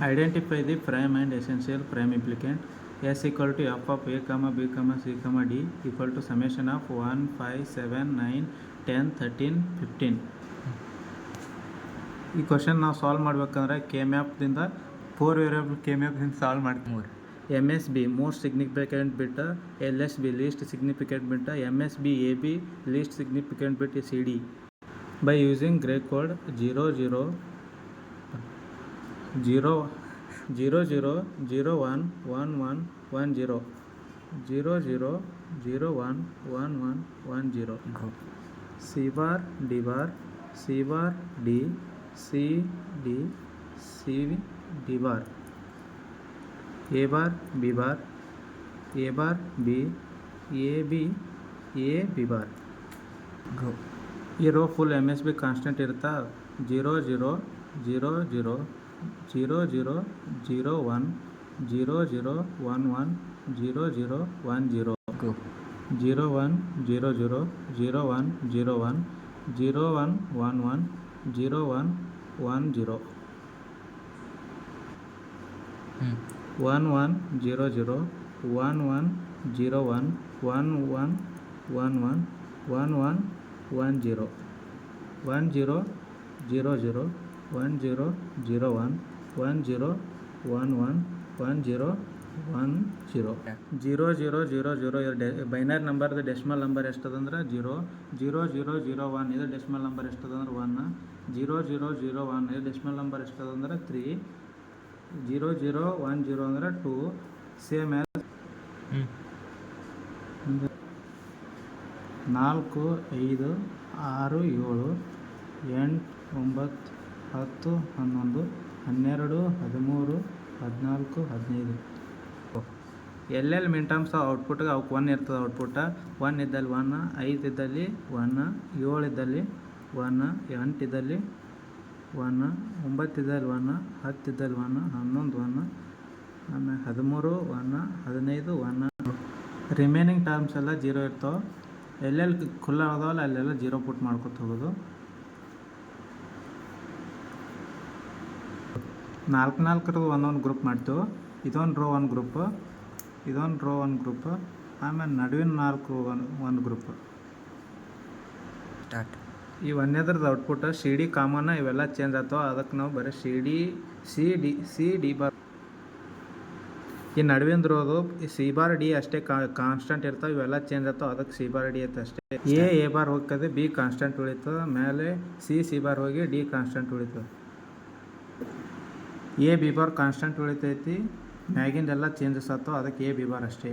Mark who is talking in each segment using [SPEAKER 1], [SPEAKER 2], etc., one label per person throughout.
[SPEAKER 1] Identify the prime and essential prime implicant. S equal to f of a comma b comma c comma d equal to summation of 1 5 7 9 10 13 15. ಈ question ನಾವು solve ಮಾಡ್ಬೇಕಂದ್ರೆ K ಮ್ಯಾಪ್ದಿಂದ 4 variable K ಮ್ಯಾಪ್ದಿಂದ solve ಮಾಡ್ತೀವಿ. M S B most significant bit, L S B least significant bit, M S B A B least significant bit C D. By using gray code 0 0 0 0 0 0 1 1 1 1 0 0 0 0 1 1 1 1 0. C bar D bar C bar D C D C D bar A bar B bar A bar B A B A B bar. Go. ಈ row full M S B constant ಇರುತ್ತಾ. 0 0 0 0 0 0 0 1 0 0 1 1 0 0 1 0. Go. 0 1 0 0 0 1 0 1 0 1 1 1 0 1 1 0 1 1 0 0 1 1 0 1 1 1 1 1 1 1 1 0 1 0 0 0 1 0 0 1 1 0 1 1 1 0 1 0 0 0 0 0 ಇದು binary ನಂಬರ್ದು decimal number ಎಷ್ಟದಂದ್ರೆ 0 0 0 0 1 ಇದು decimal number ಎಷ್ಟದಂದ್ರೆ 1 0 0 0 1 ಇದು decimal number ಎಷ್ಟದಂದ್ರೆ 3 0 0 1 0 ಅಂದ್ರೆ 2 same as 4 5 6 7 8 9 10 11 12 13 14 15. ಎಲ್ಲೆಲ್ಲಿ ಮಿನ್ terms ಔಟ್ಪುಟ್ಗೆ ಅವಕ್ಕೆ 1 ಇರ್ತದೆ. ಔಟ್ಪುಟ್ಟ 1 ಇದ್ದಲ್ಲಿ 1, 5 ಇದ್ದಲ್ಲಿ 1, 7 ಇದ್ದಲ್ಲಿ 1, 8 ಇದ್ದಲ್ಲಿ 1, 9 ಇದ್ದಲ್ಲಿ 1, 10 ಇದ್ದಲ್ಲಿ 1, 11 1, ಆಮೇಲೆ 13 1, 15 1. ರಿಮೈನಿಂಗ್ ಟರ್ಮ್ಸ್ ಎಲ್ಲ 0 ಇರ್ತಾವೆ. ಎಲ್ಲೆಲ್ಲಿ ಖುಲ್ಲ ಅದಾವಲ್ಲ ಅಲ್ಲೆಲ್ಲ 0 ಪುಟ್ ಮಾಡ್ಕೊತ ಹೋಗೋದು. 4 4 ಒಂದೊಂದು ಗ್ರೂಪ್ ಮಾಡ್ತೇವೆ. ಇದೊಂದು ರೋ ಒಂದು ಗ್ರೂಪ್, ಇದೊಂದು ರೋ ಒಂದು ಗ್ರೂಪ್, ಆಮೇಲೆ ನಡುವಿನ 4 ಒಂದು ಗ್ರೂಪ್. ಸ್ಟಾರ್ಟ್. ಈ ಒಂದೇದ್ರದ್ದು ಔಟ್ಪುಟ್ ಸಿ ಡಿ ಕಾಮನ್, ಇವೆಲ್ಲ ಚೇಂಜ್ ಆಗ್ತಾವೆ. ಅದಕ್ಕೆ ನಾವು ಬರೀ ಸಿ ಡಿ ಬಾರ್. ಈ ನಡುವಿನ ರೋದು ಸಿ ಬಾರ್ ಡಿ ಅಷ್ಟೇ ಕಾನ್ಸ್ಟೆಂಟ್ ಇರ್ತಾವೆ. ಇವೆಲ್ಲ ಚೇಂಜ್ ಆಗ್ತಾವೆ. ಅದಕ್ಕೆ ಸಿ ಬಾರ್ ಡಿ ಅಂತ ಅಷ್ಟೇ. ಎ ಬಾರ್ ಹೋಗ್ತದೆ, ಬಿ ಕಾನ್ಸ್ಟೆಂಟ್ ಉಳಿತದೆ. ಮೇಲೆ ಸಿ ಬಾರ್ ಹೋಗಿ ಡಿ ಕಾನ್ಸ್ಟೆಂಟ್ ಉಳಿತದೆ. ಎ ಬಿ ಬಾರ್ ಕಾನ್ಸ್ಟೆಂಟ್ ಉಳಿತೈತಿ, ಮ್ಯಾಗಿಂದೆಲ್ಲ ಚೇಂಜಸ್ ಆಗ್ತಾವೆ. ಅದಕ್ಕೆ ಎ ಬಿ ಬಾರ್ ಅಷ್ಟೇ.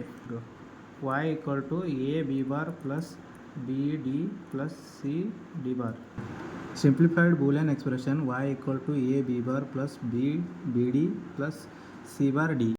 [SPEAKER 1] y equal to A B bar plus B D plus C D bar. Simplified Boolean expression y equal to A B bar plus B D plus C bar D.